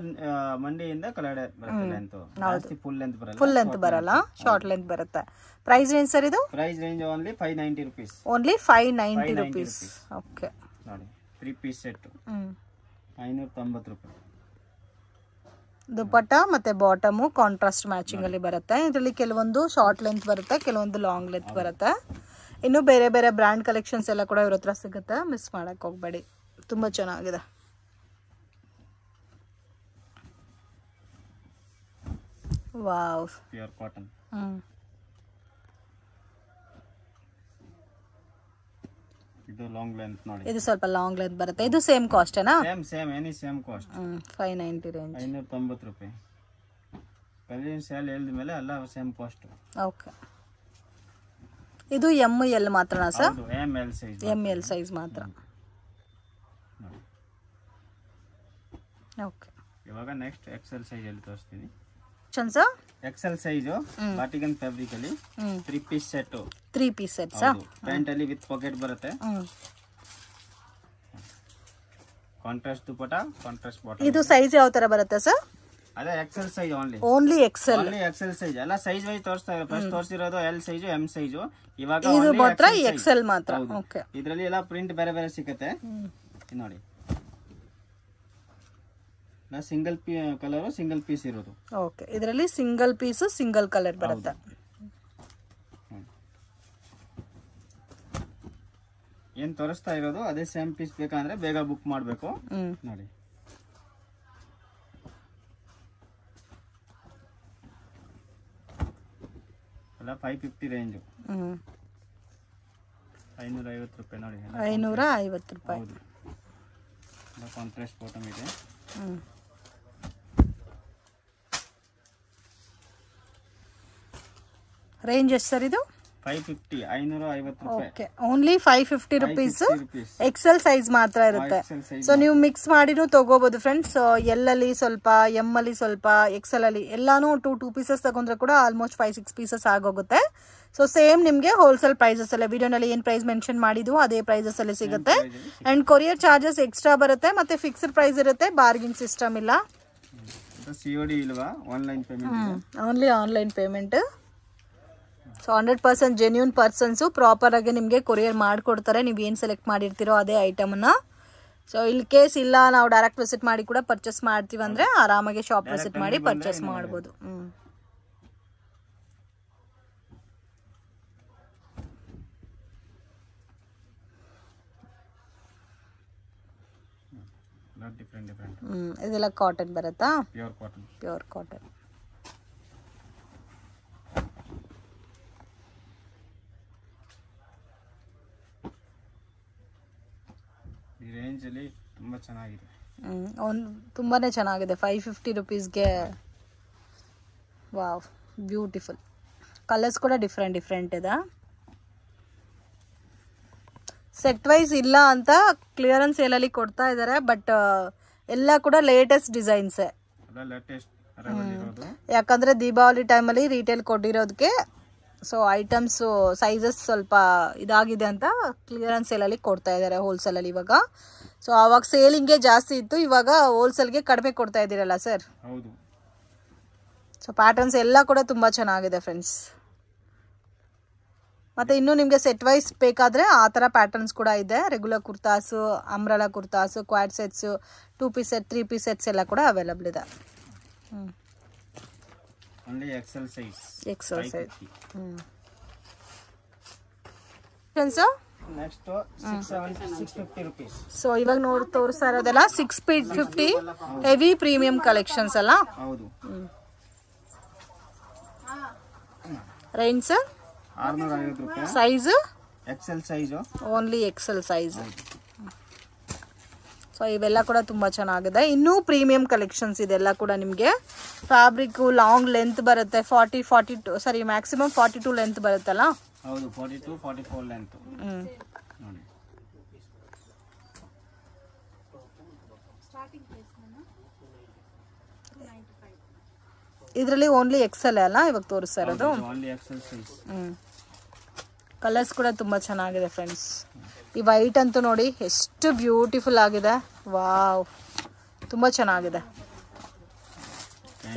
ಮಂಡಿಯಿಂದ ಕೆಳಗಡೆ ಬರುತ್ತೆ ಲೆಂತ್. ಜಾಸ್ತಿ ಫುಲ್ ಲೆಂತ್ ಬರಲ್ಲ. ಫುಲ್ ಲೆಂತ್ ಬರಲ್ಲ, ಶಾರ್ಟ್ ಲೆಂತ್ ಬರುತ್ತೆ. ಪ್ರೈಸ್ ರೇಂಜ್ ಸರ್ ಇದು? Price range only 590 rupees. Only 590 rupees. Okay, ನೋಡಿ 3 ಪೀಸ್ ಸೆಟ್ 590 ರೂಪಾಯಿ. ದುಪ್ಪಟ್ಟ ಮತ್ತೆ ಬಾಟಮು ಕಾಂಟ್ರಾಸ್ಟ್ ಮ್ಯಾಚಿಂಗ್ ಅಲ್ಲಿ ಬರುತ್ತೆ. ಇದರಲ್ಲಿ ಕೆಲವೊಂದು ಶಾರ್ಟ್ ಲೆಂತ್ ಬರುತ್ತೆ, ಕೆಲವೊಂದು ಲಾಂಗ್ ಲೆಂತ್ ಬರುತ್ತೆ. ಇನ್ನು ಬೇರೆ ಬೇರೆ ಬ್ರ್ಯಾಂಡ್ ಕಲೆಕ್ಷನ್ಸ್ ಎಲ್ಲ ಕೂಡ ಇವ್ರ ಹತ್ರ ಸಿಗುತ್ತೆ, ಮಿಸ್ ಮಾಡಕ್ಕೆ ಹೋಗ್ಬೇಡಿ. ತುಂಬ ಚೆನ್ನಾಗಿದೆ. Wow, pure cotton. ಇದು ಲಾಂಗ್ ಲೆಂತ್ ನೋಡಿ. ಇದು ಸ್ವಲ್ಪ ಲಾಂಗ್ ಲೆಂತ್ ಬರುತ್ತೆ. ಇದು ಸೇಮ್ ಕಾಸ್ಟ್ ಏನಾ? Same cost. 590 ರೇಂಜ್, 590 ರೂಪಾಯಿ. ಕಲಿಯನ್ ಸೇಲ್ ಹೇಳಿದ ಮೇಲೆ ಎಲ್ಲ ಸೇಮ್ ಕಾಸ್ಟ್. ಓಕೆ, ಇದು ಎಮ್ ಎಲ್ ಮಾತ್ರನಾ sir? M L size. M L size ಮಾತ್ರ. ಓಕೆ, ಇವಾಗ ನೆಕ್ಸ್ಟ್ ಎಕ್ಸೆಲ್ ಸೈಜ್ ಅಲ್ಲಿ ತೋರಿಸ್ತೀನಿ. ಸರ್ ಎಕ್ಸೆಲ್ ಸೈಜ್ ಬಾಟಿಗನ್ ಫ್ಯಾಬ್ರಿಕ್ ಅಲ್ಲಿ 3 piece set. 3 piece set pant ಅಲ್ಲಿ ವಿತ್ ಪಾಕೆಟ್ ಬರುತ್ತೆ. Contrast dupatta, contrast bottom. ಇದು ಸೈಜ್ ಯಾವ ತರ ಬರುತ್ತೆ ಸರ್? ಅದೇ XL size only XL. XL size ಎಲ್ಲ ಸೈಜ್ ವೈಸ್ ತೋರಿಸ್ತಾ ಇದ್ದಾರೆ. ಫಸ್ಟ್ ತೋರಿಸಿರೋದು ಎಲ್ ಸೈಜ್, ಎಂ ಸೈಜ್. ಇವಾಗ ಇದು ಮಾತ್ರ ಎಕ್ಸೆಲ್ ಮಾತ್ರ. ಓಕೆ, ಇದರಲ್ಲಿ ಎಲ್ಲ ಪ್ರಿಂಟ್ ಬೇರೆ ಬೇರೆ ಸಿಗುತ್ತೆ ನೋಡಿ. ಸಿಂಗಲ್ ಕಲರ್, ಸಿಂಗಲ್ ಪೀಸ್ ಇರೋದು. ಓಕೆ, ಇದರಲ್ಲಿ ಸಿಂಗಲ್ ಪೀಸ್ ಸಿಂಗಲ್ ಕಲರ್ ಬರುತ್ತೆ. ಏನ್ ತೋರಿಸ್ತಾ ಇರೋದು ಅದೇ ಸೇಮ್ ಪೀಸ್ ಬೇಕಂದ್ರೆ ಬೇಗ ಬುಕ್ ಮಾಡಬೇಕು ನೋಡಿ. ಎಲ್ಲ 550 ರೇಂಜ್. 550 ರೂಪಾಯಿ ನೋಡಿ. 550 ರೂಪಾಯಿ. ಕಾಂಟ್ರಾಸ್ಟ್ ಬಾಟಮ್ ಇದೆ. ರೇಂಜ್ ಎಷ್ಟು ಸರ್ ಇದು? 550 550 ರೂಪಾಯಿ. Okay, only 550 rupees. XL size ಮಾತ್ರ ಇರುತ್ತೆ. ಸೊ ನೀವು ಮಿಕ್ಸ್ ಮಾಡಿನೂ ತಗೋಬಹುದು ಫ್ರೆಂಡ್ಸ್. ಎಲ್ ಅಲ್ಲಿ ಸ್ವಲ್ಪ, ಎಮ್ ಅಲ್ಲಿ ಸ್ವಲ್ಪ, ಎಕ್ಸೆಲ್ ಅಲ್ಲಿ ಎಲ್ಲಾನು 2 ಪೀಸಸ್ ತಗೊಂಡ್ರೆ ಕೂಡ ಆಲ್ಮೋಸ್ಟ್ 5-6 ಪೀಸಸ್ ಆಗೋಗುತ್ತೆ. ಸೊ ಸೇಮ್ ನಿಮಗೆ ಹೋಲ್ಸೇಲ್ ಪ್ರೈಸಸ್ ಅಲ್ಲೇ ವಿಡಿಯೋನಲ್ಲಿ ಏನು ಪ್ರೈಸ್ ಮೆನ್ಷನ್ ಮಾಡಿದ್ವು ಅದೇ ಪ್ರೈಸಸ್ ಅಲ್ಲಿ ಸಿಗುತ್ತೆ. ಅಂಡ್ ಕೊರಿಯರ್ ಚಾರ್ಜಸ್ ಎಕ್ಸ್ಟ್ರಾ ಬರುತ್ತೆ, ಮತ್ತೆ ಫಿಕ್ಸ್ಡ್ ಪ್ರೈಸ್ ಇರುತ್ತೆ, ಬಾರ್ಗಿಂಗ್ ಸಿಸ್ಟಮ್ ಇಲ್ಲ. COD ಇಲ್ವಾ, online payment, only online payment. So 100% genuine persons proper ಆಗಿ ನಿಮಗೆ ಕೊರಿಯರ್ ಮಾಡಿಕೊಡ್ತಾರೆ, ನೀವು ಏನು ಸೆಲೆಕ್ಟ್ ಮಾಡಿರ್ತೀರೋ ಅದೇ ಐಟಮ್ನ. ಸೊ ಇಲ್ಲಿ ಕೇಸ್ ಇಲ್ಲ ನಾವು ಡೈರೆಕ್ಟ್ ವಿಸಿಟ್ ಮಾಡಿ ಕೂಡ ಪರ್ಚೇಸ್ ಮಾಡ್ತೀವಿ ಅಂದರೆ ಆರಾಮಾಗಿ ಶಾಪ್ ವಿಸಿಟ್ ಮಾಡಿ ಪರ್ಚೇಸ್ ಮಾಡ್ಬೋದು. ಇದೆಲ್ಲ ಕಾಟನ್ ಬರುತ್ತಾ? Pure cotton. ಈ ರೇಂಜ್ ಅಲ್ಲಿ ತುಂಬಾ ಚೆನ್ನಾಗಿದೆ. ತುಂಬಾನೇ ಚೆನ್ನಾಗಿದೆ. 550 ರುಪೀಸ್ಗೆ ವಾವ್, ಬ್ಯೂಟಿಫುಲ್. ಕಲರ್ಸ್ ಕೂಡ ಡಿಫ್ರೆಂಟ್ ಇದೆ. ಸೆಟ್ ವೈಸ್ ಇಲ್ಲ ಅಂತ ಕ್ಲಿಯರೆನ್ಸ್ ಸೇಲಲ್ಲಿ ಕೊಡ್ತಾ ಇದ್ದಾರೆ, ಬಟ್ ಎಲ್ಲ ಕೂಡ ಲೇಟೆಸ್ಟ್ ಡಿಸೈನ್ಸ್. ಯಾಕಂದ್ರೆ ದೀಪಾವಳಿ ಟೈಮಲ್ಲಿ ರೀಟೇಲ್ ಕೊಟ್ಟಿರೋದಕ್ಕೆ ಸೊ ಐಟಮ್ಸ್ ಸೈಜಸ್ ಸ್ವಲ್ಪ ಇದಾಗಿದೆ ಅಂತ ಕ್ಲಿಯರೆನ್ಸ್ ಸೇಲಲ್ಲಿ ಕೊಡ್ತಾ ಇದ್ದಾರೆ ಹೋಲ್ಸೇಲಲ್ಲಿ ಇವಾಗ. ಸೊ ಆವಾಗ ಸೇಲಿಂಗ್ಗೆ ಜಾಸ್ತಿ ಇತ್ತು, ಇವಾಗ ಹೋಲ್ಸೇಲ್ಗೆ ಕಡಿಮೆ ಕೊಡ್ತಾ ಇದ್ದೀರಲ್ಲ ಸರ್? ಹೌದು. ಸೊ ಪ್ಯಾಟರ್ನ್ಸ್ ಎಲ್ಲ ಕೂಡ ತುಂಬ ಚೆನ್ನಾಗಿದೆ ಫ್ರೆಂಡ್ಸ್. ಮತ್ತು ಇನ್ನೂ ನಿಮಗೆ ಸೆಟ್ ವೈಸ್ ಬೇಕಾದರೆ ಆ ಥರ ಪ್ಯಾಟರ್ನ್ಸ್ ಕೂಡ ಇದೆ. Regular kurtas, umbrella kurtas, co-ord sets, 2 piece set, 3 piece sets ಎಲ್ಲ ಕೂಡ ಅವೈಲಬಲ್ ಇದೆ. XL size. Next 650 rupees. So ಇವಾಗ ತೋರಿಸ್ತಾ ಇರೋದೆಲ್ಲ 650 ಹೆವಿ ಪ್ರೀಮಿಯಂ ಕಲೆಕ್ಷನ್ಸ್ ಅಲ್ಲ? ಹೌದು. ರೇಂಜ್ ಸರ್ 650 ರೂಪಾಯಿ. Size Excel size, only XL size. So ಇವೆಲ್ಲ ಕೂಡ ತುಂಬ ಚೆನ್ನಾಗಿದೆ. ಇನ್ನೂ ಪ್ರೀಮಿಯಂ ಕಲೆಕ್ಷನ್ಸ್ ಇದೆಲ್ಲ ಕೂಡ ನಿಮಗೆ. ಫ್ಯಾಬ್ರಿಕ್ಕು ಲಾಂಗ್ ಲೆಂತ್ ಬರುತ್ತೆ, 42 ಸಾರಿ ಮ್ಯಾಕ್ಸಿಮಮ್ 42 ಲೆಂತ್ ಬರುತ್ತಲ್ಲ? ಹೌದು, 42-44 ಲೆಂತ್. ನೋಡಿ ಇದರಲ್ಲಿ ಓನ್ಲಿ ಎಕ್ಸೆಲ್ ಅಲ್ಲ ಇವಾಗ ತೋರಿಸ್ತಾ ಇರೋದು? ಕಲರ್ಸ್ ಕೂಡ ತುಂಬ ಚೆನ್ನಾಗಿದೆ ಫ್ರೆಂಡ್ಸ್. ಈ ವೈಟ್ ಅಂತೂ ನೋಡಿ ಎಷ್ಟು ಬ್ಯೂಟಿಫುಲ್ ಆಗಿದೆ. ವಾವ್, ತುಂಬ ಚೆನ್ನಾಗಿದೆ.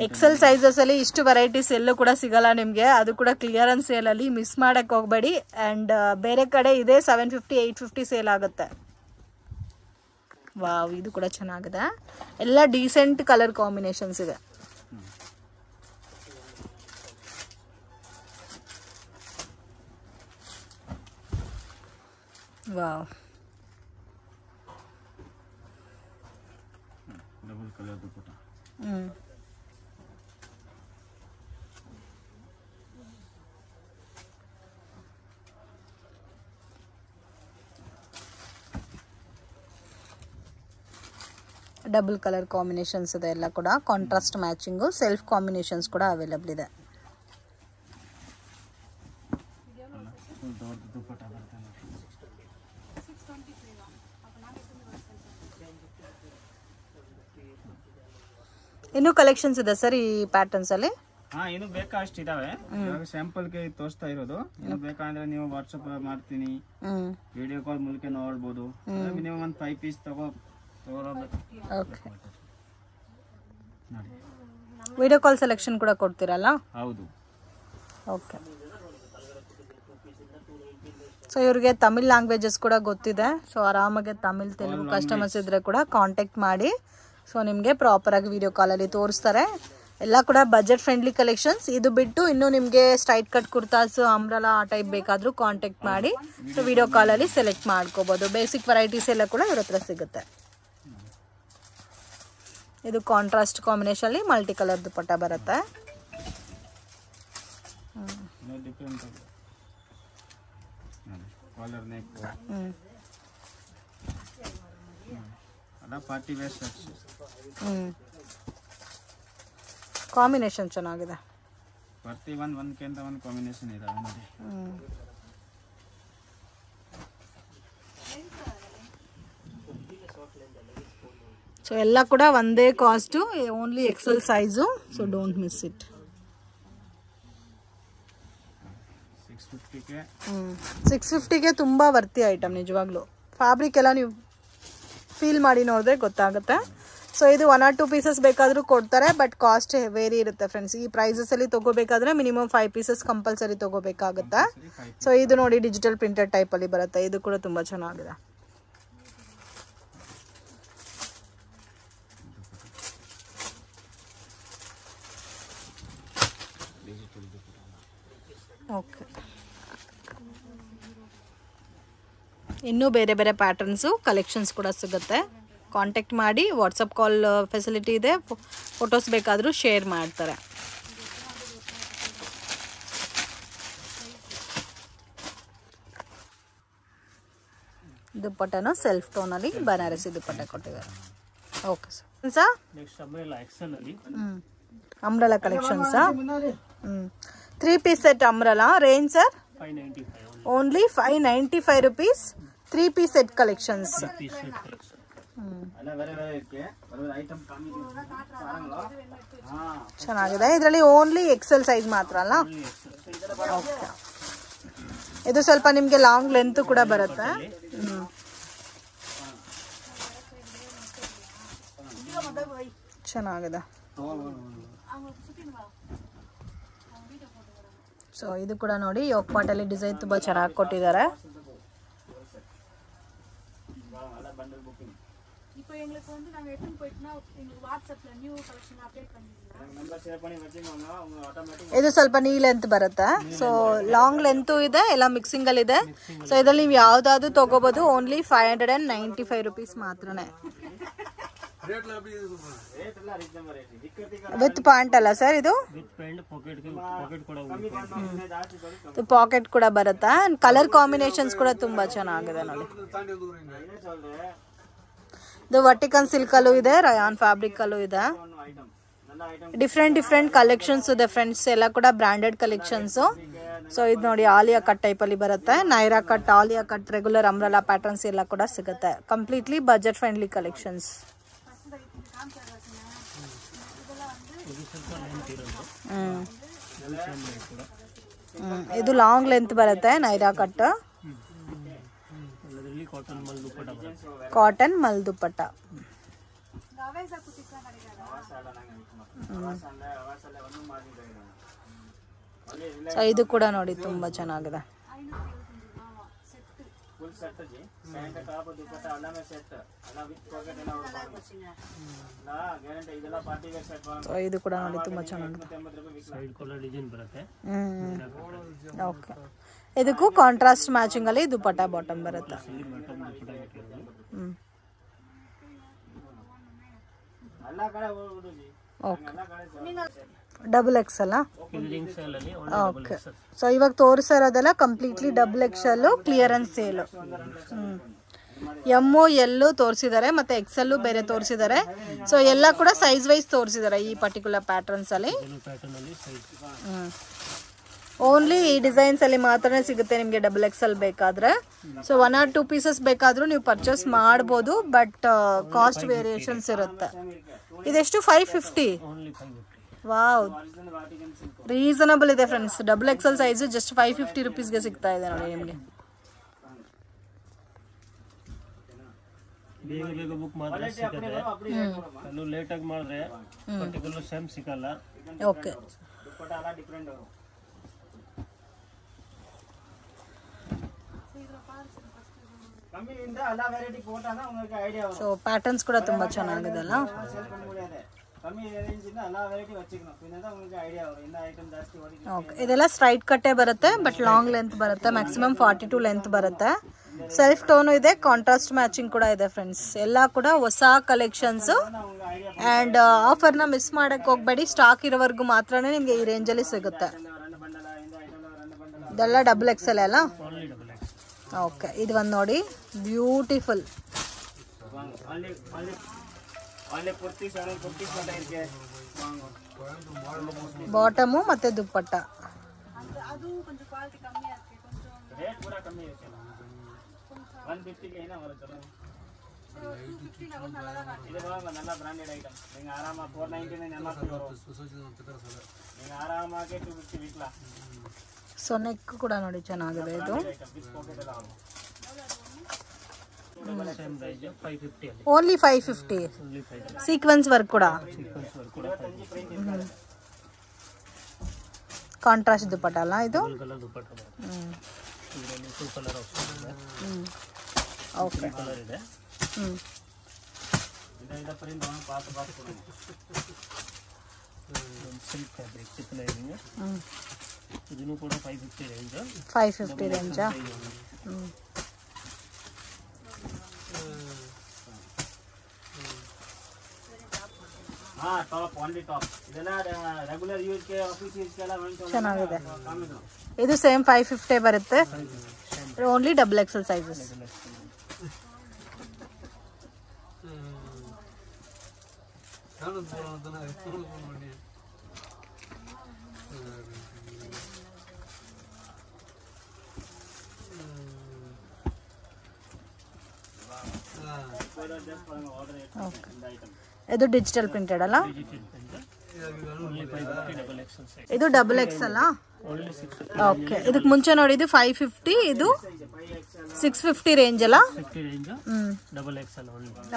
ಎಕ್ಸೆಲ್ ಸೈಜಸಲ್ಲಿ ಇಷ್ಟು ವೆರೈಟೀಸ್ ಎಲ್ಲೂ ಕೂಡ ಸಿಗಲ್ಲ ನಿಮಗೆ. ಅದು ಕೂಡ ಕ್ಲಿಯರೆನ್ಸ್ ಸೇಲಲ್ಲಿ, ಮಿಸ್ ಮಾಡೋಕ್ಕೆ ಹೋಗಬೇಡಿ. ಆ್ಯಂಡ್ ಬೇರೆ ಕಡೆ ಇದೆ 750-850 ಸೇಲ್ ಆಗುತ್ತೆ. ವಾವ್, ಇದು ಕೂಡ ಚೆನ್ನಾಗಿದೆ. ಎಲ್ಲ ಡೀಸೆಂಟ್ ಕಲರ್ ಕಾಂಬಿನೇಷನ್ಸ್ ಇದೆ. Wow, double colour dupatta. Double colour combinations ಇದೆ ಎಲ್ಲ ಕೂಡ. ಕಾಂಟ್ರಾಸ್ಟ್ ಮ್ಯಾಚಿಂಗು, ಸೆಲ್ಫ್ ಕಾಂಬಿನೇಷನ್ಸ್ ಕೂಡ ಅವೈಲಬಲ್ ಇದೆ. ಇನ್ನು ಕಲೆಕ್ಷನ್ಸ್ ಇದೆ ಸರ್ ಈ ಪ್ಯಾಟರ್ನ್ಸ್ ಅಲ್ಲಿ? ಇನ್ನು ಬೇಕಾ ಅಷ್ಟು ಇದಾವೆ. ಸ್ಯಾಂಪಲ್ ಗೆ ತೋರಿಸ್ತಾ ಇರೋದು. ಇನ್ನು ಬೇಕಂದ್ರೆ ನೀವು ವಾಟ್ಸ್ಆಪ್ ಮಾಡ್ತೀನಿ, ವಿಡಿಯೋ ಕಾಲ್ ಮೂಲಕ ನೋಡ್ಬೋದು. ಮಿನಿಮಮ್ ಒಂದು 5 ಪೀಸ್ ತಗೋಬೇಕು. ವಿಡಿಯೋ ಕಾಲ್ ಸೆಲೆಕ್ಷನ್ ಕೂಡ ಕೊಡ್ತೀರಲ್ಲ? ಹೌದು. ಓಕೆ. ಸೊ ಇವ್ರಿಗೆ ತಮಿಳ್ ಲ್ಯಾಂಗ್ವೇಜಸ್ ಕೂಡ ಗೊತ್ತಿದೆ. ಸೊ ಆರಾಮಾಗಿ ತಮಿಳ್, ತೆಲುಗು ಕಸ್ಟಮರ್ಸ್ ಇದ್ರೆ ಕೂಡ ಕಾಂಟ್ಯಾಕ್ಟ್ ಮಾಡಿ. ಸೊ ನಿಮಗೆ ಪ್ರಾಪರಾಗಿ ವಿಡಿಯೋ ಕಾಲಲ್ಲಿ ತೋರಿಸ್ತಾರೆ. ಎಲ್ಲ ಕೂಡ ಬಜೆಟ್ ಫ್ರೆಂಡ್ಲಿ ಕಲೆಕ್ಷನ್ಸ್. ಇದು ಬಿಟ್ಟು ಇನ್ನೂ ನಿಮಗೆ ಸ್ಟ್ರೈಟ್ ಕಟ್ ಕುರ್ತಾಸ್, ಅಂಬ್ರೆಲಾ ಆ ಟೈಪ್ ಬೇಕಾದರೂ ಕಾಂಟ್ಯಾಕ್ಟ್ ಮಾಡಿ. ಸೊ ವಿಡಿಯೋ ಕಾಲಲ್ಲಿ ಸೆಲೆಕ್ಟ್ ಮಾಡ್ಕೋಬೋದು. ಬೇಸಿಕ್ ವೆರೈಟೀಸ್ ಎಲ್ಲ ಕೂಡ ಇವ್ರ ಹತ್ರ ಸಿಗುತ್ತೆ. ಇದು contrast combination multi colour dupatta ಬರುತ್ತೆ. ಕಾಂಬಿನೇಷನ್ ಚೆನ್ನಾಗಿದೆ. ಪ್ರತಿ ಒಂದಕ್ಕಿಂತ ಒಂದು ಕಾಂಬಿನೇಷನ್ ಇದಾವೆ ನೋಡಿ. ಸೊ ಎಲ್ಲ ಕೂಡ ಒಂದೇ cost, only XL size. So don't miss it. 650ಗೆ ತುಂಬ ವರ್ತಿ ಐಟಮ್ ನಿಜವಾಗ್ಲೂ. ಫ್ಯಾಬ್ರಿಕ್ ಎಲ್ಲ ನೀವು ಫೀಲ್ ಮಾಡಿ ನೋಡಿದ್ರೆ ಗೊತ್ತಾಗುತ್ತೆ. ಸೊ ಇದು 1 or 2 ಪೀಸಸ್ ಬೇಕಾದರೂ ಕೊಡ್ತಾರೆ, ಬಟ್ ಕಾಸ್ಟ್ ವೇರಿ ಇರುತ್ತೆ ಫ್ರೆಂಡ್ಸ್. ಈ ಪ್ರೈಸಸಲ್ಲಿ ತೊಗೋಬೇಕಾದ್ರೆ ಮಿನಿಮಮ್ 5 ಪೀಸಸ್ ಕಂಪಲ್ಸರಿ ತೊಗೋಬೇಕಾಗುತ್ತೆ. ಸೊ ಇದು ನೋಡಿ ಡಿಜಿಟಲ್ ಪ್ರಿಂಟೆಡ್ ಟೈಪಲ್ಲಿ ಬರುತ್ತೆ. ಇದು ಕೂಡ ತುಂಬ ಚೆನ್ನಾಗಿದೆ. ಓಕೆ, ಇನ್ನೂ ಬೇರೆ ಬೇರೆ ಪ್ಯಾಟರ್ನ್ಸು ಕಲೆಕ್ಷನ್ಸ್ ಕೂಡ ಸಿಗುತ್ತೆ. ಕಾಂಟ್ಯಾಕ್ಟ್ ಮಾಡಿ. ವಾಟ್ಸಪ್ ಕಾಲ್ ಫೆಸಿಲಿಟಿ ಇದೆ. ಫೋಟೋಸ್ ಬೇಕಾದರೂ ಶೇರ್ ಮಾಡ್ತಾರೆ. ದುಪ್ಪಟ್ಟನು ಸೆಲ್ಫ್ ಟೋನಲ್ಲಿ ಬನಾರಸಿ ದುಪ್ಪಟ್ಟ ಕೊಟ್ಟಿದ್ದಾರೆ. Okay sir. ಅಂಬ್ರೆಲಾ ಕಲೆಕ್ಷನ್ಸಾ? 3 piece set umbrella. Range sir? Only 595 rupees. 3 piece set collections. ಚೆನ್ನಾಗಿದೆ. ಇದರಲ್ಲಿ ಓನ್ಲಿ ಎಕ್ಸೆಲ್ ಸೈಜ್ ಮಾತ್ರ ಅಲ್ಲ? ಓಕೆ. ಇದು ಸ್ವಲ್ಪ ನಿಮಗೆ ಲಾಂಗ್ ಲೆಂತ್ ಕೂಡ ಬರುತ್ತೆ. ಚೆನ್ನಾಗಿದೆ. ಸೊ ಇದು ಕೂಡ ನೋಡಿ ಯೋಗ್ ಪಾಟಲ್ಲಿ ಡಿಸೈನ್ ತುಂಬ ಚೆನ್ನಾಗಿ ಕೊಟ್ಟಿದ್ದಾರೆ. ಇದು ಸ್ವಲ್ಪ ನೀ ಲೆಂತ್ ಬರುತ್ತೆ. ಸೊ ಲಾಂಗ್ ಲೆಂತು ಇದೆ, ಎಲ್ಲ ಮಿಕ್ಸಿಂಗ್ ಅಲ್ಲಿ ಇದೆ. ಸೊ ಇದರಲ್ಲಿ ನೀವು ಯಾವ್ದಾದ್ರು ತಗೋಬಹುದು. ಓನ್ಲಿ 595 rupees ಮಾತ್ರನೇ. ವಿತ್ ಪ್ಯಾಂಟ್ ಅಲ್ಲ ಸರ್ ಇದು? ಪಾಕೆಟ್ ಕೂಡ ಬರುತ್ತೆ. ಕಲರ್ ಕಾಂಬಿನೇಷನ್ಸ್ ಕೂಡ ತುಂಬಾ ಚೆನ್ನಾಗಿದೆ ನೋಡಿ. ಇದು ವರ್ಟಿಕನ್ ಸಿಲ್ಕ್ ಅಲ್ಲೂ ಇದೆ, ರಯಾನ್ ಫ್ಯಾಬ್ರಿಕ್ ಅಲ್ಲೂ ಇದೆ. ಡಿಫ್ರೆಂಟ್ ಕಲೆಕ್ಷನ್ಸ್ ಇದೆ ಫ್ರೆಂಡ್ಸ್. ಎಲ್ಲ ಕೂಡ ಬ್ರಾಂಡೆಡ್ ಕಲೆಕ್ಷನ್ಸ್. ಸೊ ಇದು ನೋಡಿ ಆಲಿಯಾ ಕಟ್ ಟೈಪ್ ಅಲ್ಲಿ ಬರುತ್ತೆ. Naira cut, Alia cut, regular umbrella patterns ಎಲ್ಲ ಕೂಡ ಸಿಗುತ್ತೆ. Completely budget friendly collections. ಇದು ಲಾಂಗ್ ಲೆಂತ್ ಬರುತ್ತೆ. ನೈರಾ ಕಟ್, ಕಾಟನ್ ಮಲ್ ದುಪ್ಪಟ್ಟ. ಸೊ ಇದು ಕೂಡ ನೋಡಿ ತುಂಬಾ ಚೆನ್ನಾಗಿದೆ. ಸೊ ಇದು ಕೂಡ ನೋಡಿ ತುಂಬಾ ಚೆನ್ನಾಗಿದೆ. ಓಕೆ. ಇದಕ್ಕೂ ಕಾಂಟ್ರಾಸ್ಟ್ ಮ್ಯಾಚಿಂಗ್ ಅಲ್ಲಿ ದುಪ್ಪಟ್ಟ ಬಾಟಮ್ ಬರುತ್ತೆ. Double XL. ಓಕೆ. ಸೊ ಇವಾಗ ತೋರಿಸಿರೋದೆಲ್ಲ completely double XL clearance sale. M L ತೋರಿಸಿದ್ದಾರೆ, ಮತ್ತೆ ಎಕ್ಸೆಲ್ ಬೇರೆ ತೋರಿಸಿದ್ದಾರೆ. ಸೊ ಎಲ್ಲ ಕೂಡ ಸೈಜ್ ವೈಸ್ ತೋರಿಸಿದ್ದಾರೆ ಈ ಪರ್ಟಿಕ್ಯುಲರ್ ಪ್ಯಾಟರ್ನ್ಸ್ ಅಲ್ಲಿ. ಓನ್ಲಿ ಈ ಡಿಸೈನ್ಸ್ ಅಲ್ಲಿ ಮಾತ್ರನೇ ಸಿಗುತ್ತೆ ನಿಮಗೆ ಡಬಲ್ ಎಕ್ಸೆಲ್ ಬೇಕಾದ್ರೆ. ಸೊ 1 or 2 ಪೀಸಸ್ ಬೇಕಾದ್ರೂ ನೀವು ಪರ್ಚೇಸ್ ಮಾಡ್ಬೋದು, ಬಟ್ ಕಾಸ್ಟ್ ವೇರಿಯೇಷನ್ಸ್ ಇರುತ್ತೆ. ಇದೆಷ್ಟು? 550. ವಾವ್, ರೀಸನಬಲ್ ಇದೆ friends. Double XL size just 550 rupeesಗೆ ಸಿಗ್ತಾ ಇದೆ ನೋಡಿ ನಿಮಗೆ. ಬೇಗ ಬುಕ್ ಮಾಡಿದ್ರೆ ಸಿಗುತ್ತೆ. ಅಲ್ಲೂ ಲೇಟ್ ಆಗಿ ಮಾಡಿದ್ರೆ ಪರ್ಟಿಕ್ಯುಲರ್ ಸೇಮ್ ಸಿಗಲ್ಲ. ಓಕೆ. ಸೊ ಪ್ಯಾಟರ್ನ್ಸ್ ಕೂಡ ತುಂಬಾ ಚೆನ್ನಾಗಿದೆ ಅಲ್ಲ? ಇದೆಲ್ಲ ಸ್ಟ್ರೈಟ್ ಕಟ್ಟೆ ಬರುತ್ತೆ, ಬಟ್ ಲಾಂಗ್ ಲೆಂತ್ ಬರುತ್ತೆ. ಮ್ಯಾಕ್ಸಿಮಮ್ 42 ಲೆಂತ್ ಬರುತ್ತೆ. ಸೆಲ್ಫ್ ಟೋನು ಇದೆ, ಕಾಂಟ್ರಾಸ್ಟ್ ಮ್ಯಾಚಿಂಗ್ ಕೂಡ ಇದೆ ಫ್ರೆಂಡ್ಸ್. ಎಲ್ಲ ಕೂಡ ಹೊಸ ಕಲೆಕ್ಷನ್ಸ್. ಅಂಡ್ ಆಫರ್ನ ಮಿಸ್ ಮಾಡಕ್ ಹೋಗ್ಬೇಡಿ. ಸ್ಟಾಕ್ ಇರೋವರೆಗೂ ಮಾತ್ರನೇ ನಿಮ್ಗೆ ಈ ರೇಂಜಲ್ಲಿ ಸಿಗುತ್ತೆ. ಇದೆಲ್ಲ ಡಬಲ್ ಎಕ್ಸೆಲ್ ಅಲ್ಲ? ಓಕೆ. ಇದು ಒಂದು ನೋಡಿ, ಬ್ಯೂಟಿಫುಲ್. ಅಲ್ಲಿ ಕುರ್ತಿ ಸಣ್ಣ ಕುರ್ತಿ ಸ್ಟಾರ್ಟ್ ಆಗಿರುತ್ತೆ ಬಾಟಮು ಮತ್ತೆ ದುಪ್ಪಟ್ಟ ರೇಟ್ ಕೂಡ ಕಮ್ಮಿ ಇರುತ್ತೆ 150 ಗೆ ಏನೋ ಬರುತ್ತೆ ಇದು നല്ല ಬ್ರಾಂಡೆಡ್ ಐಟಮ್ ನಿಮಗೆ ಆರಾಮ 499 MRP ನಿಮಗೆ ಆರಾಮಾಗಿ 250 ವಿಕ್ಲಾ ಸೊ ನೆಕ್ ಕೂಡ ನೋಡಿ ಚೆನ್ನಾಗಿದೆ ಇದು ಓನ್ಲಿ 550 ಸೀಕ್ವೆನ್ಸ್ ವರ್ಕ್ ಕೂಡ ಕಾಂಟ್ರಾಸ್ಟ್ ದುಪ್ಪಟ್ಟ ಅಲ್ಲ ಇದು ಓಕೆ ಇದನ್ನು ಕೂಡ 550 ರೇಂಜ್ 550 ರೇಂಜಾ ಟಾಪ್ ಓನ್ಲಿ ಟಾಪ್ ಇದೆಲ್ಲ ರೆಗ್ಯುಲರ್ ಯೂಸ್ ಗೆ ಆಫೀಸ್ ಯೂಸ್ ಗೆಲ್ಲ ಚೆನ್ನಾಗಿದೆ ಇದು ಸೇಮ್ 550 ಬರುತ್ತೆ ಓನ್ಲಿ ಡಬಲ್ ಎಕ್ಸೆಲ್ ಸೈಜಸ್ ಇದು ಡಿಜಿಟಲ್ ಪ್ರಿಂಟೆಡ್ ಅಲ್ಲ ಇದು ಡಬಲ್ ಎಕ್ಸ್ ಅಲ್ಲ ಓಕೆ ಇದಕ್ಕೆ ಮುಂಚೆ ನೋಡಿ ಇದು 550 ಇದು 650 ರೇಂಜ್ ಅಲ್ಲ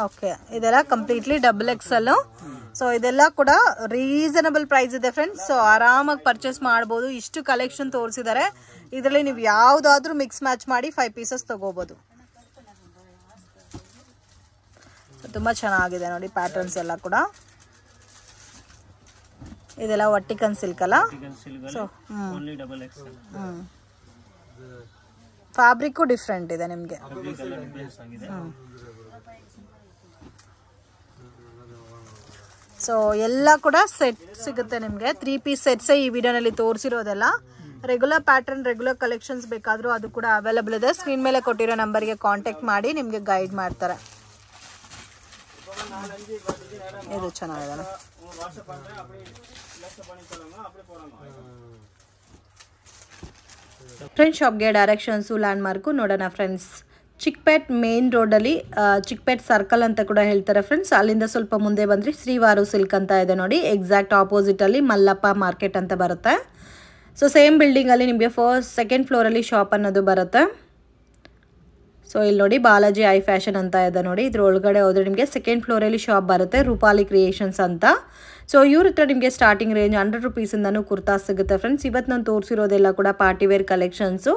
ಓಕೆ ಇದೆಲ್ಲ ಕಂಪ್ಲೀಟ್ಲಿ ಡಬಲ್ ಎಕ್ಸೆಲ್ ಸೊ ಇದೆಲ್ಲ ಕೂಡ ರೀಸನಬಲ್ ಪ್ರೈಸ್ ಇದೆ ಫ್ರೆಂಡ್ಸ್ ಸೊ ಆರಾಮಾಗಿ ಪರ್ಚೇಸ್ ಮಾಡಬಹುದು ಇಷ್ಟು ಕಲೆಕ್ಷನ್ ತೋರಿಸಿದ್ದಾರೆ ಇದರಲ್ಲಿ ನೀವು ಯಾವ್ದಾದ್ರೂ ಮಿಕ್ಸ್ ಮ್ಯಾಚ್ ಮಾಡಿ 5 ಪೀಸಸ್ ತಗೋಬಹುದು ತುಂಬಾ ಚೆನ್ನಾಗಿದೆ ನೋಡಿ ಪ್ಯಾಟರ್ನ್ಸ್ ಎಲ್ಲ ಕೂಡ ಇದೆಲ್ಲ ವರ್ಟಿಕಲ್ ಸಿಲ್ಕ್ ಅಲ್ಲ ಸೊ ಫ್ಯಾಬ್ರಿಕ್ ಡಿಫ್ರೆಂಟ್ ಇದೆ ನಿಮಗೆ ಸೊ ಎಲ್ಲ ಕೂಡ ಸೆಟ್ ಸಿಗುತ್ತೆ ನಿಮಗೆ 3 ಪೀಸ್ ಸೆಟ್ಸ್ ಈ ವಿಡಿಯೋನಲ್ಲಿ ತೋರಿಸಿರೋದೆಲ್ಲ ರೆಗ್ಯುಲರ್ ಪ್ಯಾಟರ್ನ್ ರೆಗ್ಯುಲರ್ ಕಲೆಕ್ಷನ್ಸ್ ಬೇಕಾದರೂ ಅದು ಕೂಡ ಅವೈಲೇಬಲ್ ಇದೆ ಸ್ಕ್ರೀನ್ ಮೇಲೆ ಕೊಟ್ಟಿರೋ ನಂಬರ್ಗೆ ಕಾಂಟ್ಯಾಕ್ಟ್ ಮಾಡಿ ನಿಮಗೆ ಗೈಡ್ ಮಾಡ್ತಾರೆ ಇದು ಚೆನ್ನಾಗಿದೆ ಫ್ರೆಂಡ್ಸ್ ಶಾಪ್ಗೆ ಡೈರೆಕ್ಷನ್ಸು ಲ್ಯಾಂಡ್ ಮಾರ್ಕು ನೋಡೋಣ ಫ್ರೆಂಡ್ಸ್ ಚಿಕ್ಪೇಟ್ ಮೇನ್ ರೋಡಲ್ಲಿ ಚಿಕ್ಪೇಟ್ ಸರ್ಕಲ್ ಅಂತ ಕೂಡ ಹೇಳ್ತಾರೆ ಫ್ರೆಂಡ್ಸ್ ಅಲ್ಲಿಂದ ಸ್ವಲ್ಪ ಮುಂದೆ ಬಂದರೆ ಶ್ರೀವಾರು ಸಿಲ್ಕ್ ಅಂತ ಇದೆ ನೋಡಿ ಎಕ್ಸಾಕ್ಟ್ ಆಪೋಸಿಟಲ್ಲಿ ಮಲ್ಲಪ್ಪ ಮಾರ್ಕೆಟ್ ಅಂತ ಬರುತ್ತೆ ಸೊ ಸೇಮ್ ಬಿಲ್ಡಿಂಗಲ್ಲಿ ನಿಮಗೆ ಸೆಕೆಂಡ್ ಫ್ಲೋರಲ್ಲಿ ಶಾಪ್ ಅನ್ನೋದು ಬರುತ್ತೆ ಸೊ ಇಲ್ಲಿ ನೋಡಿ ಬಾಲಾಜಿ ಐ ಫ್ಯಾಷನ್ ಅಂತ ಇದೆ ನೋಡಿ ಇದ್ರ ಒಳಗಡೆ ಹೋದರೆ ನಿಮಗೆ ಸೆಕೆಂಡ್ ಫ್ಲೋರಲ್ಲಿ ಶಾಪ್ ಬರುತ್ತೆ ರೂಪಾಲಿ ಕ್ರಿಯೇಷನ್ಸ್ ಅಂತ ಸೊ ಇವ್ರ ಹತ್ರ ನಿಮಗೆ ಸ್ಟಾರ್ಟಿಂಗ್ ರೇಂಜ್ 100 ರೂಪೀಸಿಂದನೂ ಕುರ್ತಾ ಸಿಗುತ್ತೆ ಫ್ರೆಂಡ್ಸ್ ಇವತ್ತು ನಾನು ತೋರಿಸಿರೋದೆಲ್ಲ ಕೂಡ ಪಾರ್ಟಿ ವೇರ್ ಕಲೆಕ್ಷನ್ಸು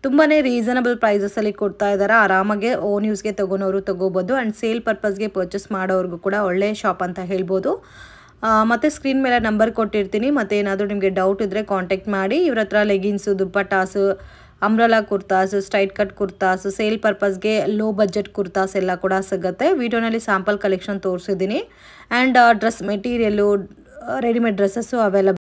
ತುಂಬಾ ರೀಸನಬಲ್ ಪ್ರೈಸಸಲ್ಲಿ ಕೊಡ್ತಾ ಇದ್ದಾರೆ ಆರಾಮಾಗಿ ಓನ್ ಯೂಸ್ಗೆ ತೊಗೊಳೋರು ತೊಗೋಬೋದು ಆ್ಯಂಡ್ ಸೇಲ್ ಪರ್ಪಸ್ಗೆ ಪರ್ಚೇಸ್ ಮಾಡೋರ್ಗೂ ಕೂಡ ಒಳ್ಳೆಯ ಶಾಪ್ ಅಂತ ಹೇಳ್ಬೋದು ಮತ್ತು ಸ್ಕ್ರೀನ್ ಮೇಲೆ ನಂಬರ್ ಕೊಟ್ಟಿರ್ತೀನಿ ಮತ್ತು ಏನಾದರೂ ನಿಮಗೆ ಡೌಟ್ ಇದ್ದರೆ ಕಾಂಟ್ಯಾಕ್ಟ್ ಮಾಡಿ ಇವ್ರ ಹತ್ರ leggings dupattas umbrella kurtas straight cut kurtas sale ಪರ್ಪಸ್ಗೆ ಲೋ ಬಜೆಟ್ ಕುರ್ತಾಸ್ ಎಲ್ಲ ಕೂಡ ಸಿಗುತ್ತೆ ವಿಡಿಯೋನಲ್ಲಿ ಸ್ಯಾಂಪಲ್ ಕಲೆಕ್ಷನ್ ತೋರಿಸಿದ್ದೀನಿ and dress material readymade dresses available